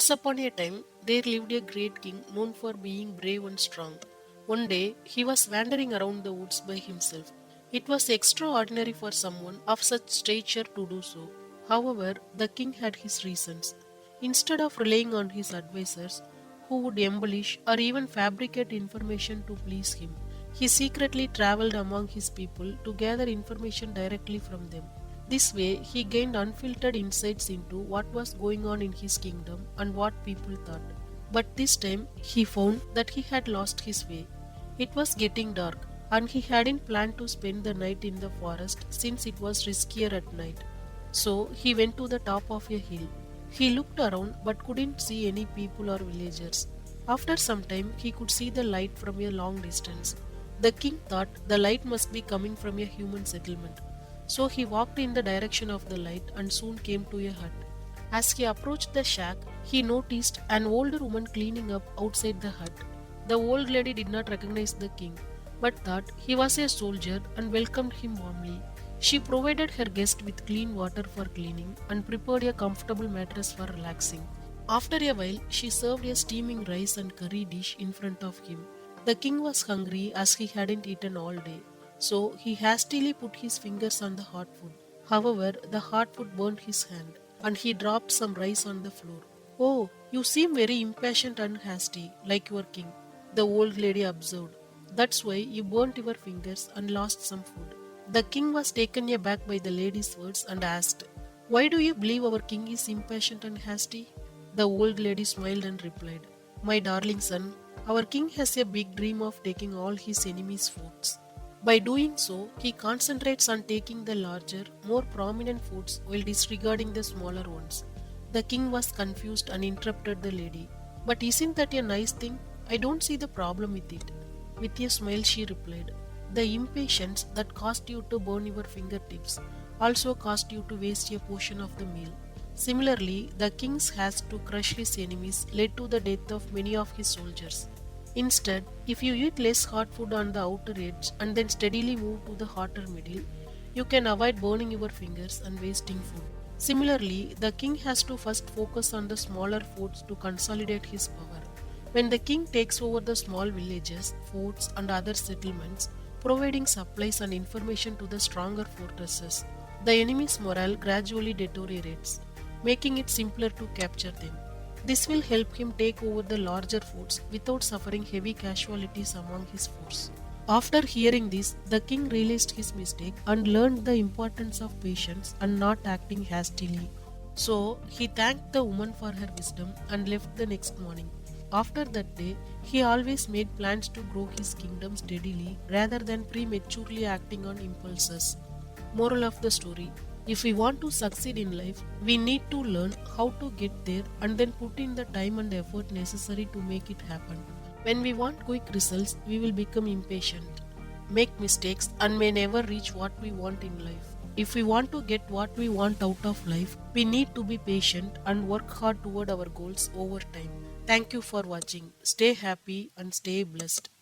Once upon a time, there lived a great king known for being brave and strong. One day, he was wandering around the woods by himself. It was extraordinary for someone of such stature to do so. However, the king had his reasons. Instead of relying on his advisors, who would embellish or even fabricate information to please him, he secretly traveled among his people to gather information directly from them. This way, he gained unfiltered insights into what was going on in his kingdom and what people thought. But this time, he found that he had lost his way. It was getting dark, and he hadn't planned to spend the night in the forest since it was riskier at night. So, he went to the top of a hill. He looked around but couldn't see any people or villagers. After some time, he could see the light from a long distance. The king thought the light must be coming from a human settlement. So he walked in the direction of the light and soon came to a hut. As he approached the shack, he noticed an older woman cleaning up outside the hut. The old lady did not recognize the king, but thought he was a soldier and welcomed him warmly. She provided her guest with clean water for cleaning and prepared a comfortable mattress for relaxing. After a while, she served a steaming rice and curry dish in front of him. The king was hungry as he hadn't eaten all day, so he hastily put his fingers on the hot food. However, the hot food burned his hand, and he dropped some rice on the floor. "Oh, you seem very impatient and hasty, like your king," the old lady observed. "That's why you burnt your fingers and lost some food." The king was taken aback by the lady's words and asked, "Why do you believe our king is impatient and hasty?" The old lady smiled and replied, "My darling son, our king has a big dream of taking all his enemies' foods. By doing so, he concentrates on taking the larger, more prominent foods while disregarding the smaller ones." The king was confused and interrupted the lady. "But isn't that a nice thing? I don't see the problem with it." With a smile, she replied, "The impatience that caused you to burn your fingertips also caused you to waste a portion of the meal. Similarly, the king's haste to crush his enemies led to the death of many of his soldiers. Instead, if you eat less hot food on the outer edge and then steadily move to the hotter middle, you can avoid burning your fingers and wasting food." Similarly, the king has to first focus on the smaller forts to consolidate his power. When the king takes over the small villages, forts, and other settlements, providing supplies and information to the stronger fortresses, the enemy's morale gradually deteriorates, making it simpler to capture them. This will help him take over the larger forts without suffering heavy casualties among his force. After hearing this, the king realized his mistake and learned the importance of patience and not acting hastily. So he thanked the woman for her wisdom and left the next morning. After that day, he always made plans to grow his kingdom steadily rather than prematurely acting on impulses. Moral of the story: if we want to succeed in life, we need to learn how to get there and then put in the time and effort necessary to make it happen. When we want quick results, we will become impatient, make mistakes, and may never reach what we want in life. If we want to get what we want out of life, we need to be patient and work hard toward our goals over time. Thank you for watching. Stay happy and stay blessed.